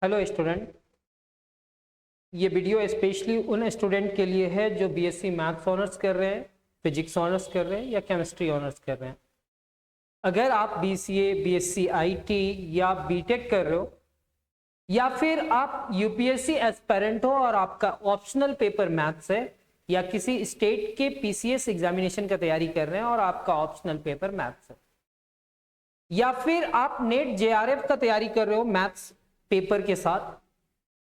Hello student, ये video specially उन student के लिए है जो बीएससी मैथ्स ऑनर्स कर रहे हैं, फिजिक्स ऑनर्स कर रहे हैं या केमिस्ट्री ऑनर्स कर रहे हैं। अगर आप बीसीए, बीएससी आईटी या बीटेक कर रहे हो या फिर आप यूपीएससी एस्पिरेंट हो और आपका ऑप्शनल पेपर मैथ्स है या किसी स्टेट के पीसीएस एग्जामिनेशन का तैयारी कर रहे हैं और आपका ऑप्शनल पेपर मैथ्स है, या फिर आप नेट जेआरएफ का तैयारी कर रहे हो मैथ्स पेपर के साथ,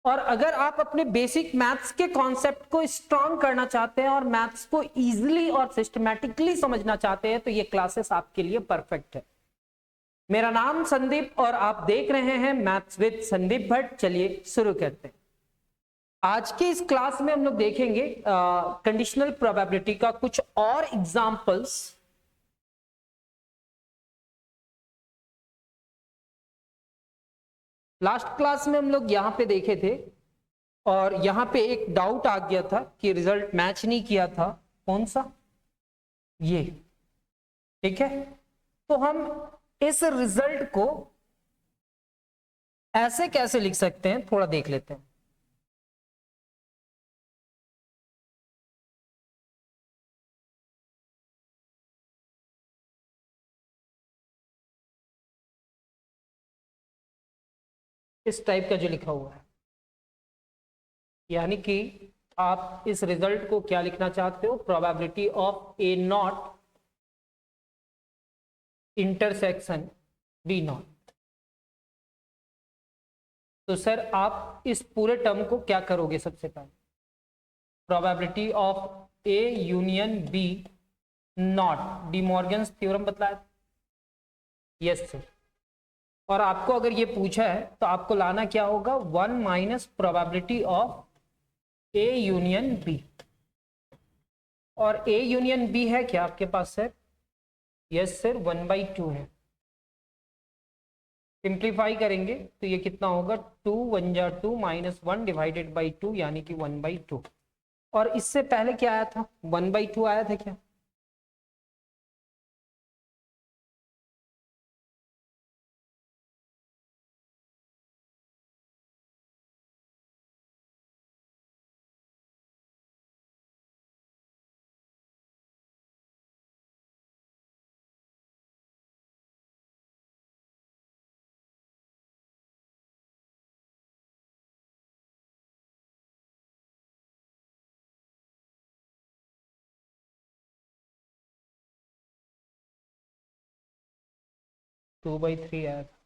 और अगर आप अपने बेसिक मैथ्स के कॉन्सेप्ट को स्ट्रॉन्ग करना चाहते हैं और मैथ्स को इजीली और सिस्टमैटिकली समझना चाहते हैं तो ये क्लासेस आपके लिए परफेक्ट है। मेरा नाम संदीप और आप देख रहे हैं मैथ्स विद संदीप भट्ट। चलिए शुरू करते हैं। आज की इस क्लास में हम लोग देखेंगे कंडीशनल प्रोबेबिलिटी का कुछ और एग्जांपल्स। लास्ट क्लास में हम लोग यहां पे देखे थे और यहां पे एक डाउट आ गया था कि रिजल्ट मैच नहीं किया था। कौन सा? ये। ठीक है, तो हम इस रिजल्ट को ऐसे कैसे लिख सकते हैं थोड़ा देख लेते हैं। इस टाइप का जो लिखा हुआ है, यानी कि आप इस रिजल्ट को क्या लिखना चाहते हो? Probability of A not intersection B not. तो सर आप इस पूरे टर्म को क्या करोगे? सबसे पहले probability of A union B not, De Morgan's theorem बतलाया। Yes sir. और आपको अगर ये पूछा है तो आपको लाना क्या होगा? 1 minus probability of A union B. और ए यूनियन बी है क्या आपके पास सर? यस सर, 1/2 है। सिंप्लीफाई करेंगे तो ये कितना होगा? 2 1 जा 2 माइनस 1 डिवाइडेड बाई 2 यानी कि 1/2। और इससे पहले क्या आया था? 1/2 आया था क्या? टू बाई थ्री आया था।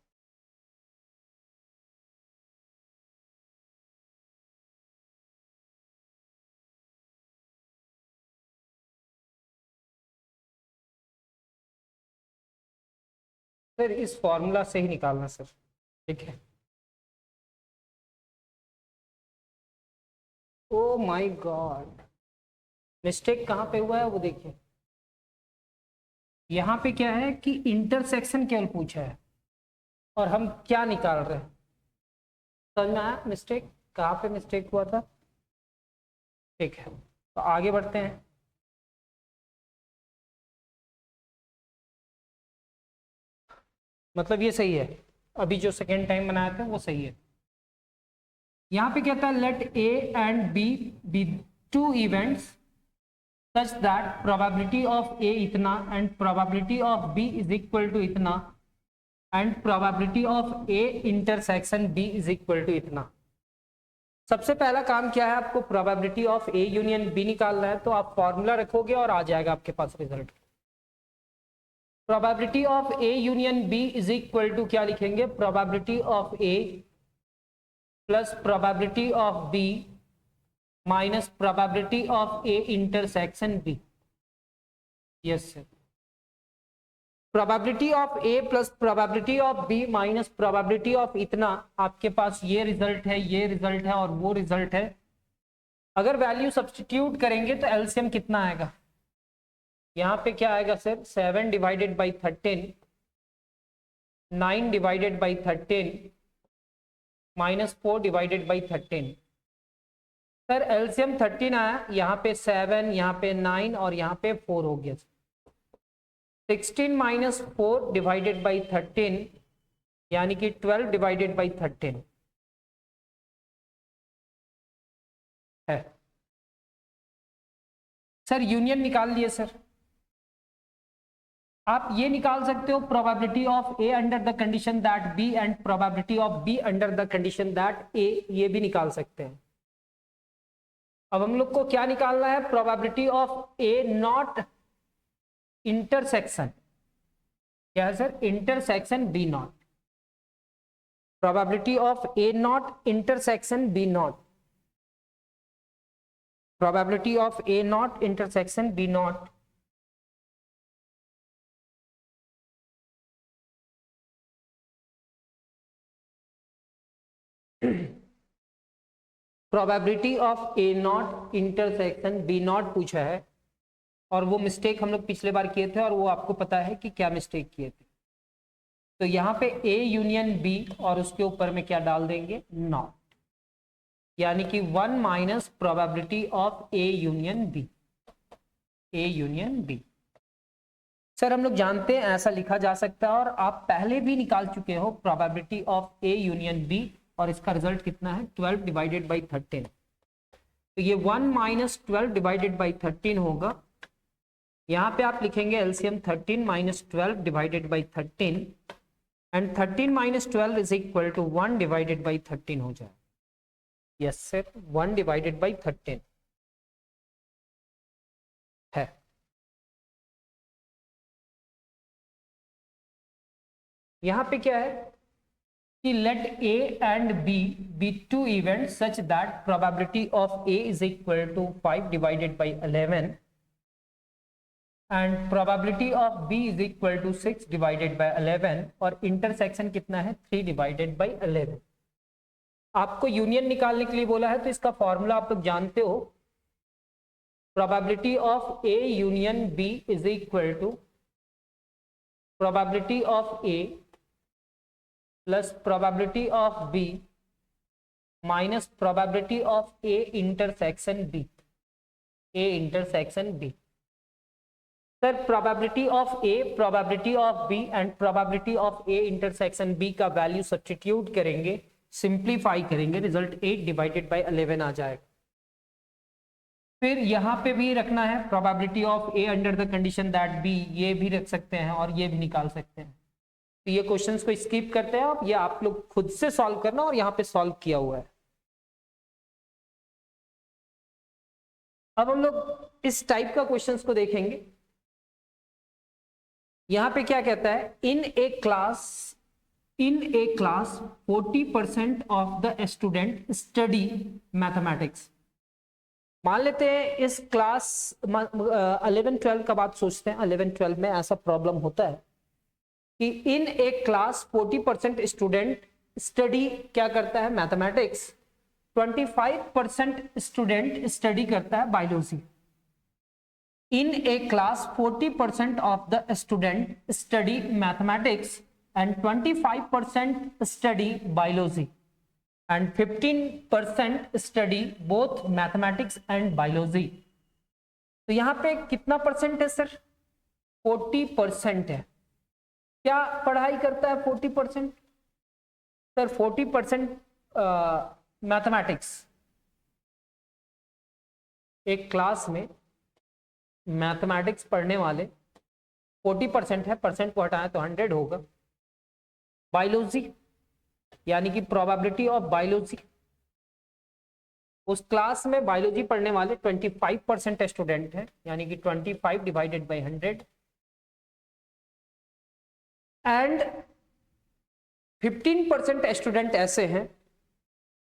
सर इस फॉर्मूला से ही निकालना सर। ठीक है। ओ माय गॉड, मिस्टेक कहाँ पे हुआ है वो देखिए। यहाँ पे क्या है कि इंटरसेक्शन केवल पूछा है और हम क्या निकाल रहे हैं? समझ में आया मिस्टेक कहाँ पे मिस्टेक हुआ था? ठीक है, तो आगे बढ़ते हैं। मतलब ये सही है, अभी जो सेकेंड टाइम बनाया था वो सही है। यहाँ पे कहता है let A and B be two events such that probability of A इतना and probability of B is equal to इतना and probability of A intersection B is equal to इतना। सबसे पहला काम क्या है? आपको probability of A union B निकालना है, तो आप फॉर्मूला रखोगे और आ जाएगा आपके पास result. Probability of A union B is equal to क्या लिखेंगे? Probability of A plus probability of B minus probability of A intersection B. Yes sir. Probability of A plus probability of B minus probability of इतना, आपके पास ये result है, ये result है और वो रिजल्ट है। अगर वैल्यू सब्स्टिट्यूट करेंगे तो एलसीएम कितना आएगा? यहाँ पे क्या आएगा sir? 7 divided by 13, 9 divided by 13 minus 4 divided by 13। Sir LCM 13 आया, यहाँ पे 7, यहाँ पे 9 और यहाँ पे 4 हो गया। 16 माइनस 4 डिवाइडेड बाई 13 यानी कि 12 डिवाइडेड बाई 13। सर यूनियन निकाल लिए सर। आप ये निकाल सकते हो probability of A under the condition that B and probability of B under the condition that A, ये भी निकाल सकते हैं। अब हम लोग को क्या निकालना है, probability of A not intersection, क्या है sir, intersection B not, probability of A not intersection B not, probability of A not intersection B not. Probability of A not intersection B not पूछा है, और वो मिस्टेक हम लोग पिछले बार किए थे और वो आपको पता है कि क्या मिस्टेक किए थे। तो यहाँ पे ए यूनियन बी और उसके ऊपर में क्या डाल देंगे, नॉट, यानी कि 1 minus probability of A union B, A union B. Sir हम लोग जानते हैं ऐसा लिखा जा सकता है, और आप पहले भी निकाल चुके हो probability of A union B, और इसका रिजल्ट कितना है, 12 डिवाइडेड बाई 13। तो ये 1 माइनस 12 डिवाइडेड बाई 13 होगा। यहाँ पे आप लिखेंगे LCM 13 minus 12 divided by 13, and 13 minus 12 is equal to 1 divided by 13 हो जाए। यस सर, 1 डिवाइडेड बाई 13 है। यहाँ पे क्या है कि let A and B be two events such that probability of A is equal to 5 divided by 11 and probability of B is equal to 6 divided by 11, और intersection कितना है, 3 divided by 11। आपको यूनियन निकालने के लिए बोला है, तो इसका फॉर्मूला आप लोग जानते हो, probability of A union B is equal to probability of A plus probability of B minus probability of A intersection B, A intersection B. Sir probability of A, probability of B and probability of A intersection B का value substitute करेंगे, simplify करेंगे, result 8 divided by 11 आ जाएगा। फिर यहाँ पे भी रखना है probability of A under the condition that B, ये भी रख सकते हैं और ये भी निकाल सकते हैं। तो ये क्वेश्चंस को स्किप करते हैं आप, ये आप लोग खुद से सॉल्व करना, और यहाँ पे सॉल्व किया हुआ है। अब हम लोग इस टाइप का क्वेश्चंस को देखेंगे। यहाँ पे क्या कहता है, in a class 40% of the student study mathematics. मान लेते हैं इस क्लास 11-12 का बात सोचते हैं, 11-12 में ऐसा प्रॉब्लम होता है कि इन एक क्लास 40% स्टूडेंट स्टडी क्या करता है, मैथमेटिक्स, 25% स्टूडेंट स्टडी करता है biology. In a class 40% of the student study mathematics and 25% study biology and 15% study both mathematics and biology. तो यहाँ पे कितना परसेंट है सर, 40% है। क्या पढ़ाई करता है 40%? Sir 40% mathematics. एक क्लास में मैथमेटिक्स पढ़ने वाले 40% है, परसेंट को हटाएं तो 100 होगा। बायोलॉजी यानी कि प्रोबेबिलिटी ऑफ बायोलॉजी, उस क्लास में बायोलॉजी पढ़ने वाले 25% स्टूडेंट हैं, यानी कि 25 डिवाइडेड बाई 100, एंड 15% स्टूडेंट ऐसे हैं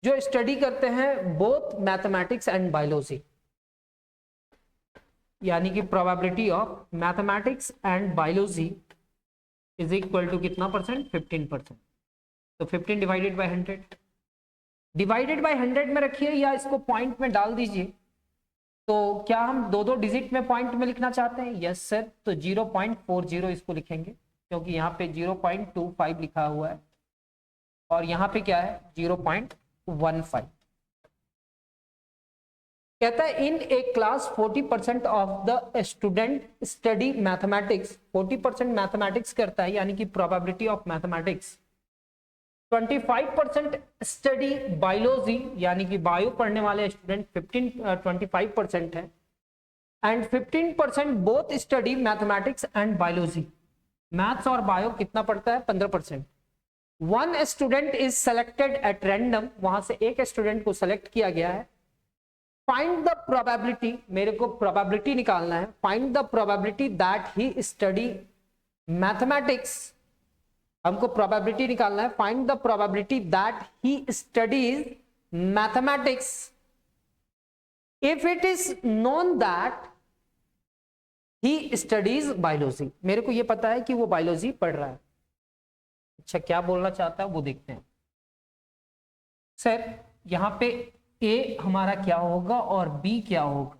जो स्टडी करते हैं बोथ मैथमेटिक्स एंड बायोलॉजी, यानी कि probability of mathematics and biology is equal to कितना परसेंट, 15%। तो 15 डिवाइडेड बाई 100, डिवाइडेड बाई 100 में रखिए या इसको पॉइंट में डाल दीजिए। तो क्या हम दो डिजिट में पॉइंट में लिखना चाहते हैं? यस सर, तो 0.40 इसको लिखेंगे, क्योंकि यहाँ पे 0.25 लिखा हुआ है और यहाँ पे क्या है 0.15। कहता है in a class 40% of the student study mathematics, 40% mathematics करता है, यानी कि probability of mathematics. 25% study biology, यानी कि बायो पढ़ने वाले स्टूडेंट 25% है, and 15% both study mathematics and biology. Maths और बायो कितना पढ़ता है? 15%। One student is selected at random, वहां से एक स्टूडेंट को सेलेक्ट किया गया है। फाइंड द प्रोबेबिलिटी, मेरे को प्रोबेबिलिटी निकालना है। Find the probability that he study mathematics, हमको प्रोबेबिलिटी निकालना है। Find the probability that he studies mathematics if it is known that he studies biology. मेरे को ये पता है कि वो बायोलॉजी पढ़ रहा है। अच्छा, क्या बोलना चाहता है वो देखते हैं। सर यहां पे ए हमारा क्या होगा और बी क्या होगा?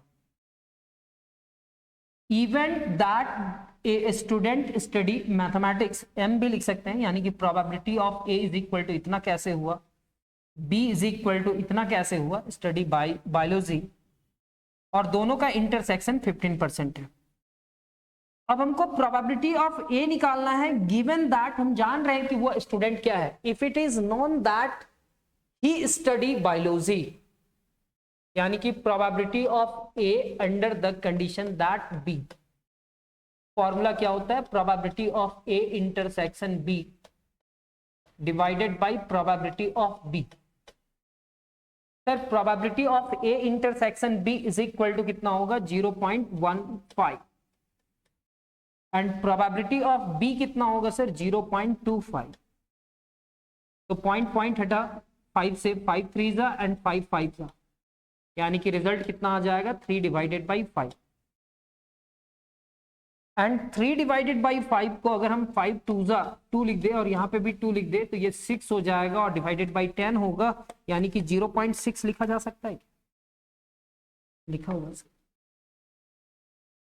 Event that a student study mathematics, M भी लिख सकते हैं, यानी कि probability of A is equal to इतना कैसे हुआ, बी इज इक्वल टू इतना कैसे हुआ, स्टडी बायोलॉजी, और दोनों का इंटरसेक्शन 15% है। अब हमको प्रोबेबिलिटी ऑफ ए निकालना है गिवन दैट हम जान रहे हैं कि वो स्टूडेंट क्या है। If it is known that he study biology, यानी कि probability of A under the condition that B. Formula क्या होता है? Probability of A intersection B divided by probability of B. Sir probability of A intersection B is equal to कितना होगा? 0.15, and probability of B कितना होगा sir? 0.25। तो point हटा 5 से, 5 3 जा एंड 5 5 जा, यानी कि रिजल्ट कितना आ जाएगा? 3 divided by 5। And 3 divided by 5 को अगर हम 5 2 जा 2 लिख दे और यहाँ पे भी 2 लिख दे तो ये 6 हो जाएगा और डिवाइडेड बाई 10 होगा, यानी कि 0.6 लिखा जा सकता है। लिखा हुआ sir.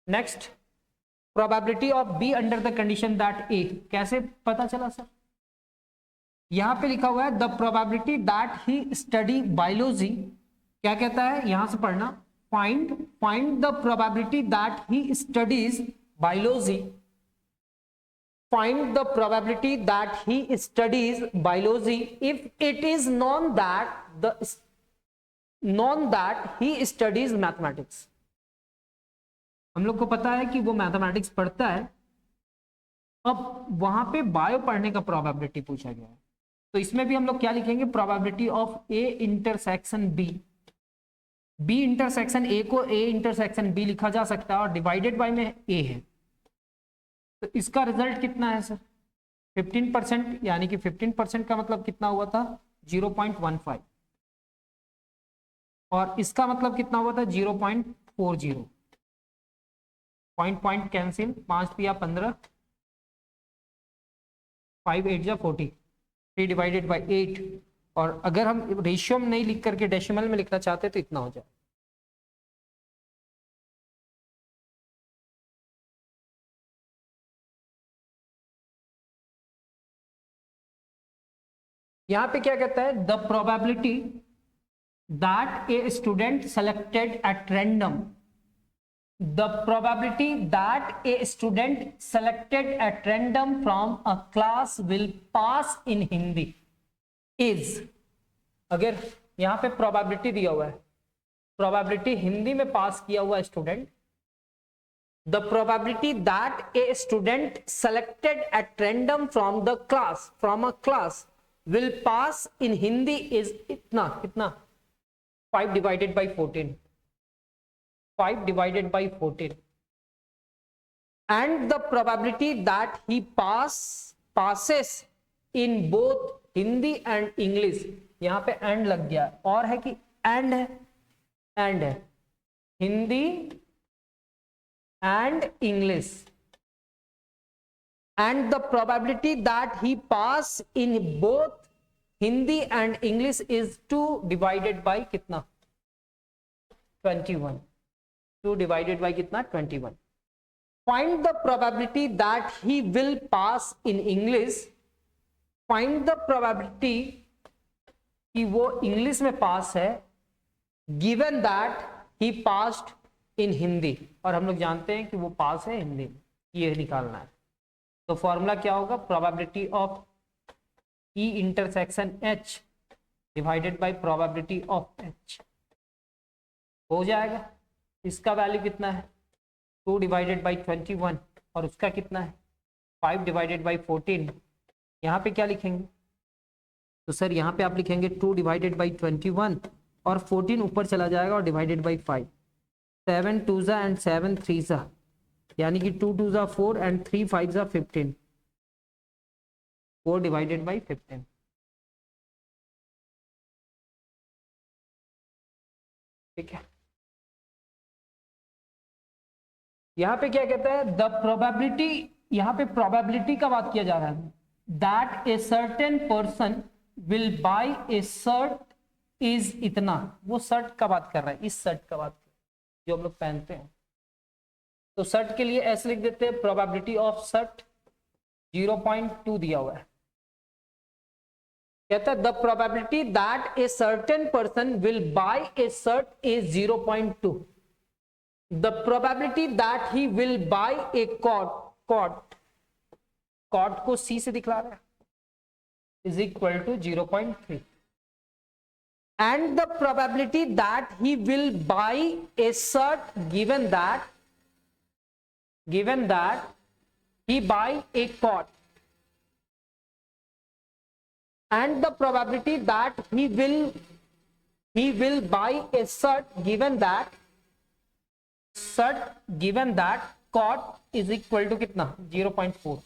Next, probability of B under the condition that A, कैसे पता चला सर? यहां पे लिखा हुआ है the probability that he study biology, क्या कहता है? यहां से पढ़ना, find the probability that he studies biology, find the probability that he studies biology if it is known that he studies mathematics. हम लोग को पता है कि वो मैथमेटिक्स पढ़ता है। अब वहां पे बायो पढ़ने का प्रोबेबिलिटी पूछा गया है, तो इसमें भी हम लोग क्या लिखेंगे? Probability of A intersection B. B intersection A को ए इंटरसेक्शन बी लिखा जा सकता है और डिवाइडेड बाय में ए है, तो इसका रिजल्ट कितना है सर? 15%, यानी कि 15% का मतलब कितना हुआ था? 0.15, और इसका मतलब कितना हुआ था? 0.40। पॉइंट कैंसिल, 5 या 15, 5 8 या 40, 3 डिवाइडेड बाई 8, और अगर हम रेशियो में नहीं लिख करके डेसिमल में लिखना चाहते तो इतना हो जाए। यहां पे क्या कहता है? The probability that a student selected at random, the probability that a student selected at random from a class will pass in Hindi is, अगर यहां पे probability दिया हुआ है, probability हिंदी में पास किया हुआ student, the probability that a student selected at random from a class will pass in Hindi is इतना कितना? 5 divided by 14, 5 divided by 14, and the probability that he passes in both Hindi and English, यहां पे and लग गया और है कि and है, Hindi and English, and the probability that he pass in both Hindi and English is 2 divided by कितना? 21, 2 divided by कितना? 21. Find the probability that he will pass in English. Find the probability कि वो English में पास है given that he passed in Hindi, और हम लोग जानते हैं कि वो पास है हिंदी में, ये निकालना है। तो फॉर्मूला क्या होगा? Probability of E intersection H divided by probability of H हो जाएगा। इसका वैल्यू कितना है? 2 डिवाइडेड बाई 21 और उसका कितना है 5 डिवाइडेड बाई 14। यहाँ पे क्या लिखेंगे? तो सर यहाँ पे आप लिखेंगे 2 डिवाइडेड बाई 21 और 14 ऊपर चला जाएगा और डिवाइडेड बाई 5। 7 2 एंड 7 3 यानी कि 2 2 4 एंड 3 5 15। 4 divided by 15। ठीक है, यहाँ पे क्या कहता है? द प्रोबेबिलिटी, यहाँ पे प्रोबेबिलिटी का बात किया जा रहा है that a certain person will buy A shirt is इतना। वो शर्ट का बात कर रहा है, इस शर्ट का बात कर रहा है जो हम लोग पहनते हैं। तो शर्ट के लिए ऐसे लिख देते हैं, प्रोबेबिलिटी ऑफ शर्ट 0.2 दिया हुआ है। कहता है the probability that a certain person will buy A shirt is 0.2। The probability that he will buy a coat को C से दिखला रहा है, is equal to 0.3, and the probability that he will buy a shirt given that he buy a coat, and the probability that he will buy a shirt given that cot is equal to कितना 0.4।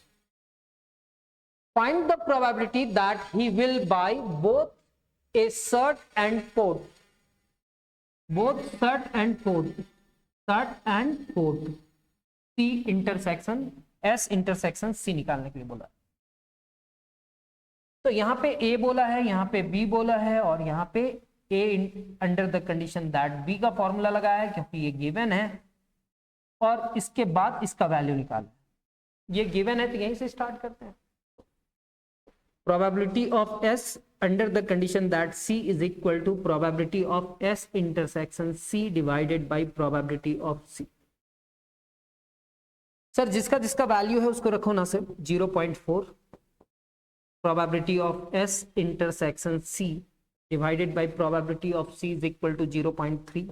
find the probability that he will buy both a shirt and coat, C intersection S intersection C निकालने के लिए बोला। तो यहाँ पे A बोला है, यहाँ पे B बोला है और यहाँ पे A under the condition that B का फॉर्मूला लगाया है क्योंकि ये गिवन है और इसके बाद इसका वैल्यू निकालना। ये गिवन है तो यहीं से स्टार्ट करते हैं। Probability of S under the condition that C is equal to probability of S intersection C divided by probability of C। Sir जिसका जिसका वैल्यू है उसको रखो ना sir 0.4। Probability of S intersection C divided by probability of C is equal to 0.3,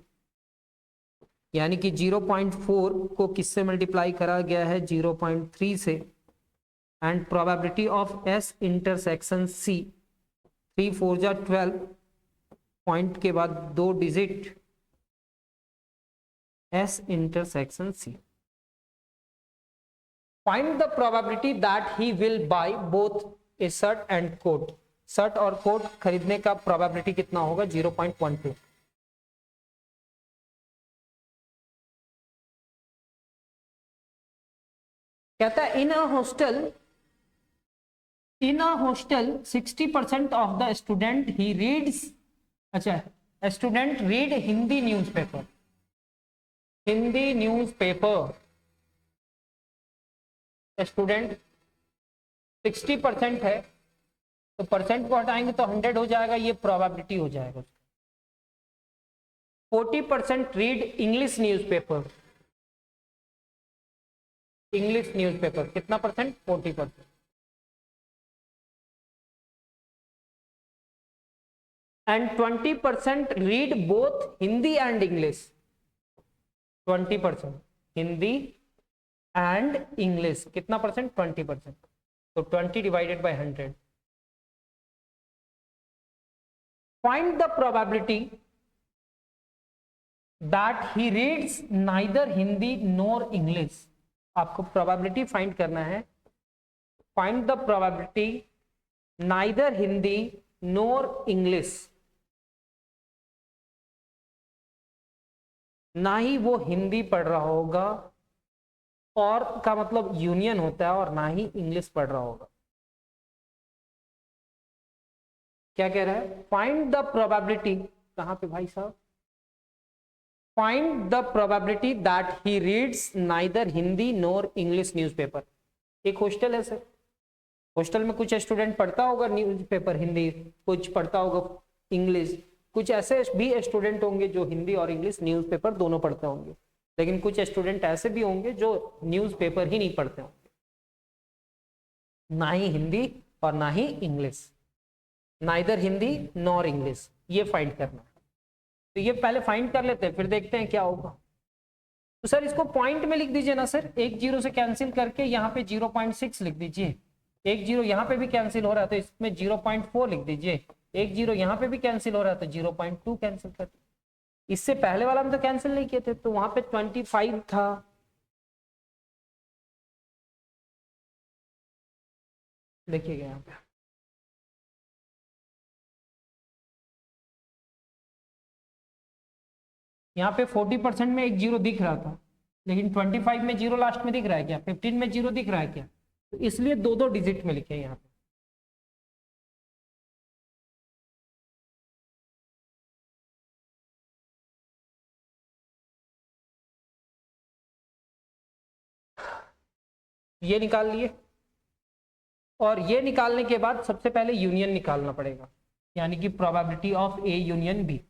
यानी कि 0.4 को किससे मल्टीप्लाई करा गया है 0.3 से, and probability of S intersection C 3 4 जा 12 पॉइंट के बाद 2 digit S intersection C। Find the probability that he will buy both a shirt and coat. Shirt और कोट खरीदने का प्रोबेबिलिटी कितना होगा 0.12। कहता है in a hostel 60% of the student he reads, अच्छा student read Hindi newspaper. Student 60% है तो परसेंट को हटाएंगे तो 100 हो जाएगा, ये प्रोबेबिलिटी हो जाएगा। 40% रीड इंग्लिश न्यूज़पेपर। कितना percent 40%। And 20% read both Hindi and English. 20% Hindi and English कितना परसेंट 20%, तो 20 divided by 100। Find the probability that he reads neither Hindi nor English. आपको प्रोबेबिलिटी फाइंड करना है। Find the probability neither Hindi nor English, ना ही वो हिंदी पढ़ रहा होगा और का मतलब यूनियन होता है, और ना ही इंग्लिश पढ़ रहा होगा। क्या कह रहा है? फाइंड द प्रोबेबिलिटी, कहां पे भाई साहब? Find the probability that he reads neither Hindi nor English newspaper. एक हॉस्टल है सर, हॉस्टल में कुछ स्टूडेंट पढ़ता होगा न्यूज़पेपर हिंदी, कुछ पढ़ता होगा इंग्लिश, कुछ ऐसे भी स्टूडेंट होंगे जो हिंदी और इंग्लिश न्यूज़पेपर दोनों पढ़ते होंगे, लेकिन कुछ स्टूडेंट ऐसे भी होंगे जो न्यूज़पेपर ही नहीं पढ़ते होंगे, ना ही हिंदी और ना ही English. Neither Hindi nor English, ये फाइंड करना है। तो ये पहले फाइंड कर लेते हैं, फिर देखते हैं क्या होगा। तो सर इसको पॉइंट में लिख दीजिए ना सर, एक जीरो से कैंसिल करके यहाँ पे 0.6 लिख दीजिए, एक जीरो यहाँ पे भी कैंसिल हो रहा है तो इसमें 0.4 लिख दीजिए, एक जीरो यहाँ पे भी कैंसिल हो रहा है तो 0.2 कैंसिल कर दीजिए। इससे पहले वाला हम तो कैंसिल नहीं किए थे, तो वहां पे 25 था, देखिएगा यहाँ पे यहाँ पे 40% में एक जीरो दिख रहा था, लेकिन 25 में जीरो लास्ट में दिख रहा है क्या, 15 में जीरो दिख रहा है क्या, तो इसलिए दो दो डिजिट में लिखे यहाँ पे। ये निकाल लिए, और ये निकालने के बाद सबसे पहले यूनियन निकालना पड़ेगा, यानी कि probability of A union B.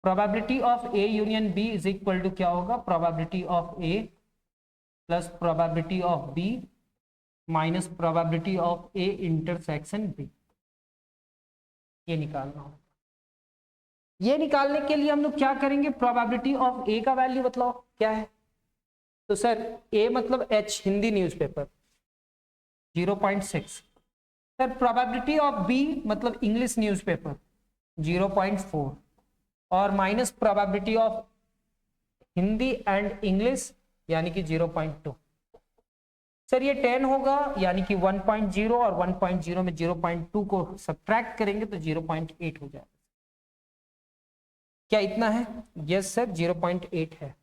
Probability of A union B is equal to क्या होगा, probability of A plus probability of B minus probability of A intersection B. ये निकालना होगा। ये निकालने के लिए हम लोग क्या करेंगे, प्रोबेबिलिटी ऑफ ए का वैल्यू बताओ क्या है, तो सर ए मतलब H Hindi newspaper 0.6, sir probability of B मतलब इंग्लिश न्यूज़पेपर 0.4, और minus probability of Hindi and English यानी कि 0.2। सर ये 10 होगा, यानी कि 1.0 और 1.0 में 0.2 को सब्ट्रैक्ट करेंगे तो 0.8 हो जाएगा। क्या इतना है, यस सर 0.8 है।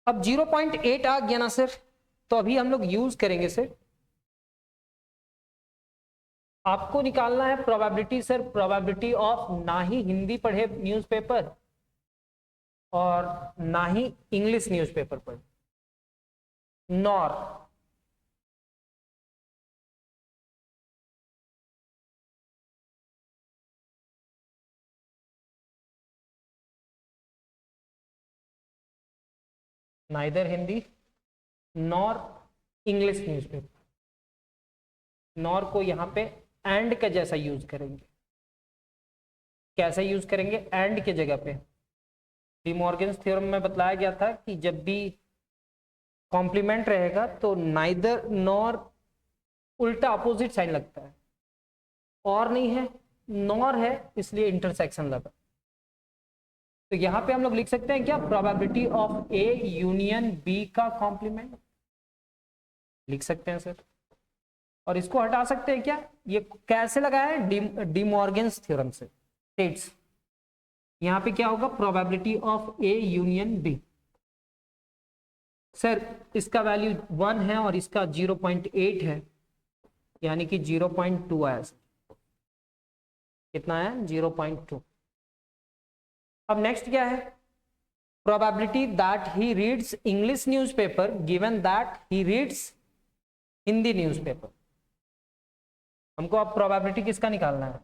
अब 0.8 आ गया ना सर, तो अभी हम लोग यूज करेंगे सर, आपको निकालना है प्रोबेबिलिटी सर, प्रोबेबिलिटी ऑफ ना ही हिंदी पढ़े न्यूज़पेपर और ना ही इंग्लिश न्यूज़पेपर पढ़े, nor neither Hindi nor English newspaper. Nor को यहां पे एंड का जैसा यूज करेंगे, कैसे यूज करेंगे, एंड के जगह पे डिमॉर्गन्स थ्योरम में बतलाया गया था कि जब भी कॉम्प्लीमेंट रहेगा तो नाइदर नॉर उल्टा अपोजिट साइन लगता है, और नहीं है नॉर है, इसलिए इंटरसेक्शन लगा। तो यहां पे हम लोग लिख सकते हैं क्या, probability of A union B का कॉम्प्लीमेंट लिख सकते हैं सर, और इसको हटा सकते हैं क्या, ये कैसे लगा है, डिमॉर्गन्स थ्योरम से स्टेट्स। यहां पे क्या होगा, probability of A union B, sir इसका वैल्यू 1 है और इसका 0.8 है, यानी कि 0.2 आया सर, कितना है 0.2। अब नेक्स्ट क्या है, probability that he reads English newspaper given that he reads Hindi newspaper. हमको अब प्रोबेबिलिटी किसका निकालना है,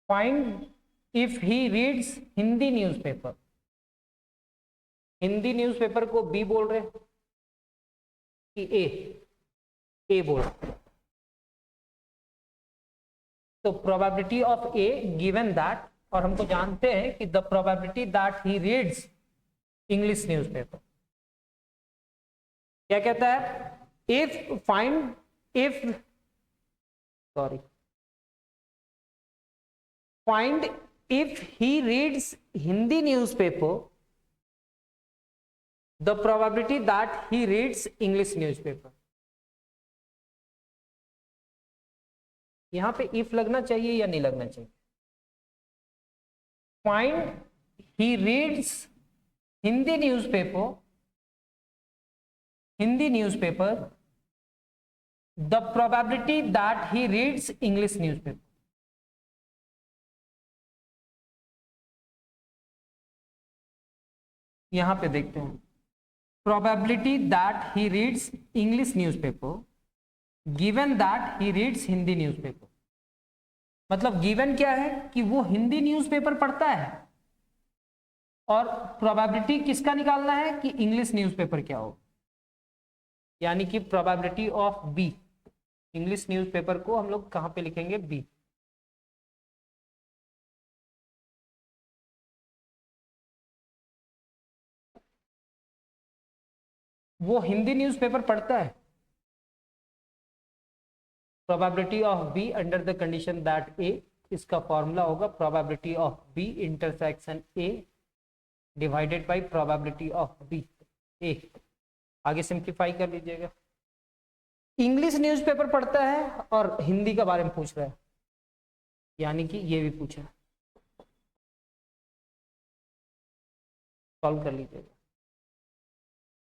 find if he reads Hindi newspaper. Hindi newspaper को बी बोल रहे कि ए बोल रहे, तो probability of A given that, और हमको जानते हैं कि the probability that he reads English newspaper क्या कहता है, if find if sorry find if he reads Hindi newspaper the probability that he reads English newspaper. यहां पे इफ लगना चाहिए या नहीं लगना चाहिए, find he reads Hindi newspaper the probability that he reads English newspaper. यहां पे देखते हैं, probability that he reads English newspaper given that he reads Hindi newspaper. मतलब गिवन क्या है कि वो हिंदी न्यूज़पेपर पढ़ता है, और प्रोबेबिलिटी किसका निकालना है कि इंग्लिश न्यूज़पेपर क्या हो, यानी कि probability of B, English newspaper को हम लोग कहां पे लिखेंगे, बी। वो हिंदी न्यूज़पेपर पढ़ता है? Probability of B under the condition that A, इसका फॉर्मूला होगा probability of B intersection A divided by probability of B A. आगे सिंप्लीफाई कर लीजिएगा। इंग्लिश न्यूज़पेपर पढ़ता है और हिंदी के बारे में पूछ रहा है, यानी कि ये भी पूछा। सॉल्व कर लीजिएगा।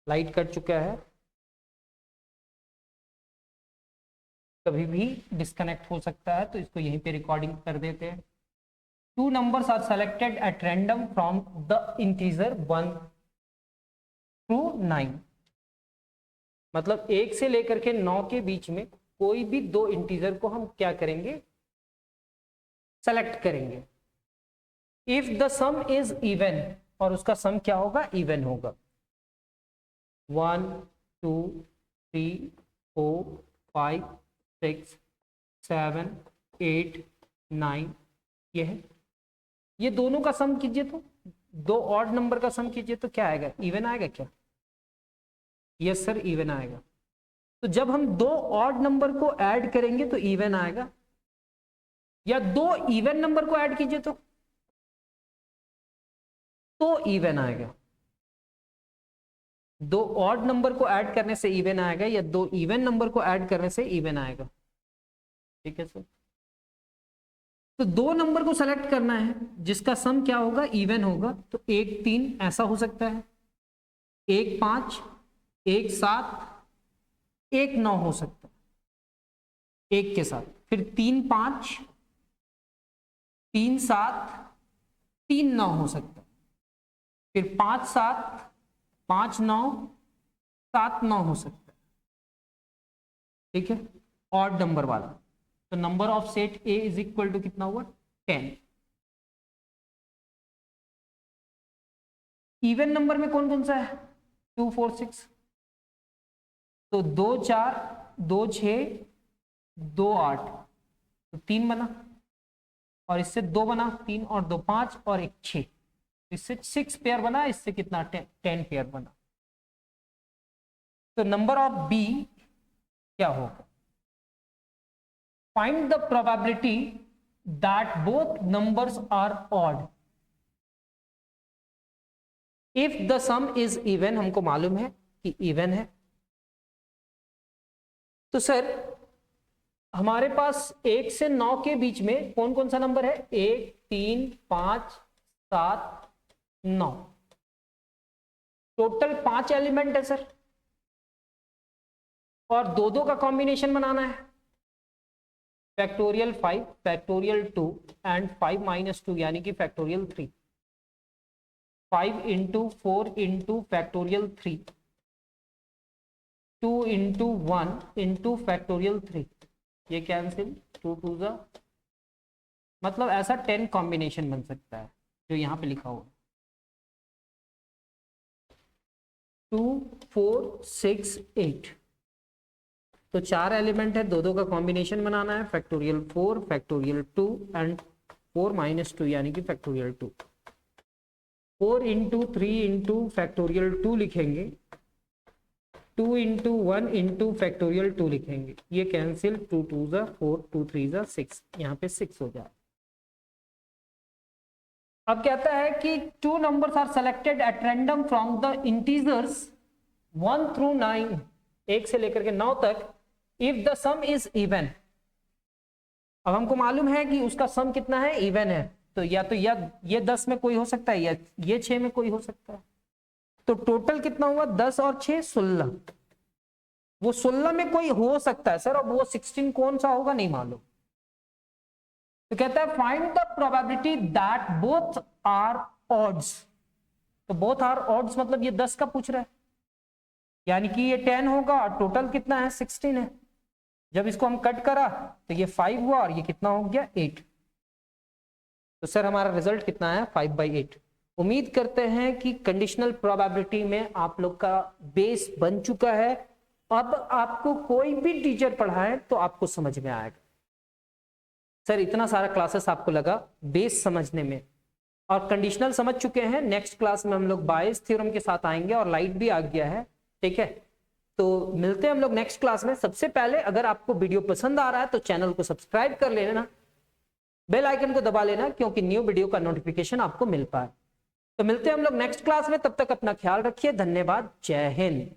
लाइट कट चुका है, कभी भी डिस्कनेक्ट हो सकता है, तो इसको यहीं पे रिकॉर्डिंग कर देते हैं। 2 numbers are selected at random from the integer 1 to 9। मतलब 1 से लेकर के 9 के बीच में कोई भी 2 इंटीजर को हम क्या करेंगे, सेलेक्ट करेंगे। If the sum is even, और उसका सम क्या होगा, इवन होगा। 1 2 3 4 5 6 7 8 9 ये है। ये दोनों का सम कीजिए तो 2 ऑड नंबर का सम कीजिए तो क्या आएगा, इवन आएगा क्या? यस सर, इवन आएगा। तो जब हम 2 ऑड नंबर को ऐड करेंगे तो इवन आएगा, या 2 इवन नंबर को ऐड कीजिए तो इवन आएगा। 2 ऑड नंबर को ऐड करने से इवन आएगा, या 2 इवन नंबर को ऐड करने से इवन आएगा। ठीक है सर। तो 2 नंबर को सेलेक्ट करना है जिसका सम क्या होगा, इवन होगा। तो 1 3 ऐसा हो सकता है, 1 5 1 7 1 9 हो सकता है 1 के साथ, फिर 3 5 3 7 3 9 हो सकता है, फिर 5 7 5 9 7 9 हो सकता है। ठीक है, ऑड नंबर वाला। तो number of set A is equal to कितना हुआ, 10। इवन नंबर में कौन कौन सा है, 2 4 6। तो 2 4 2 6 2 8, तो 3 बना, और इससे 2 बना, 3 और 2 5 और 1 6, इससे 6 पेयर बना, इससे कितना 10 पेयर बना। तो नंबर ऑफ बी क्या होगा, find the probability that both numbers are odd if the sum is even. हमको मालूम है कि इवन है। तो सर हमारे पास 1 से 9 के बीच में कौन कौन सा नंबर है, 1 3 5 7 9, टोटल 5 एलिमेंट है सर, और 2 का कॉम्बिनेशन बनाना है। फैक्टोरियल 5 फैक्टोरियल 2 एंड 5 माइनस 2 यानी कि factorial 3। 5 into 4 into factorial 3, 2 into 1 into factorial 3, ये कैंसिल, 2 2 जा, मतलब ऐसा 10 कॉम्बिनेशन बन सकता है जो यहां पे लिखा हुआ। 2 4 6 8, तो 4 एलिमेंट है, 2 का कॉम्बिनेशन बनाना है। फैक्टोरियल 4 फैक्टोरियल 2 एंड 4 माइनस 2 यानी कि फैक्टोरियल 2। 4 इंटू 3 इंटू फैक्टोरियल 2 लिखेंगे, 2 इंटू 1 इंटू फैक्टोरियल 2 लिखेंगे, ये कैंसिल, 2 2 जा 4 2 3 जा 6, यहाँ पे 6 हो जाए। अब कहता है कि 2 numbers are selected at random from the integers 1 through 9, 1 से लेकर के 9 तक, if the sum is even. अब हमको मालूम है कि उसका सम कितना है, इवन है। तो या ये 10 में कोई हो सकता है, या ये 6 में कोई हो सकता है। तो टोटल कितना हुआ, 10 और 6 16। वो 16 में कोई हो सकता है सर, अब वो 16 कौन सा होगा नहीं मालूम। तो कहता है find the probability that both are odds. तो बोथ आर ऑड्स मतलब ये 10 का पूछ रहा है, यानी कि ये 10 होगा और टोटल कितना है 16 है। जब इसको हम कट करा तो ये 5 हुआ और ये कितना हो गया 8। तो सर हमारा रिजल्ट कितना है 5/8। उम्मीद करते हैं कि कंडीशनल प्रोबेबिलिटी में आप लोग का बेस बन चुका है। अब आपको कोई भी टीचर पढ़ाए तो आपको समझ में आएगा। सर इतना सारा क्लासेस आपको लगा बेस समझने में, और कंडीशनल समझ चुके हैं। नेक्स्ट क्लास में हम लोग बायस थ्योरम के साथ आएंगे और लाइट भी आ गया है। ठीक है, तो मिलते हैं हम लोग नेक्स्ट क्लास में। सबसे पहले अगर आपको वीडियो पसंद आ रहा है तो चैनल को सब्सक्राइब कर लेना, बेल आइकन को दबा लेना, क्योंकि न्यू वीडियो का नोटिफिकेशन आपको मिल पाए। तो मिलते हैं हम लोग नेक्स्ट क्लास में, तब तक अपना ख्याल रखिए। धन्यवाद। जय हिंद।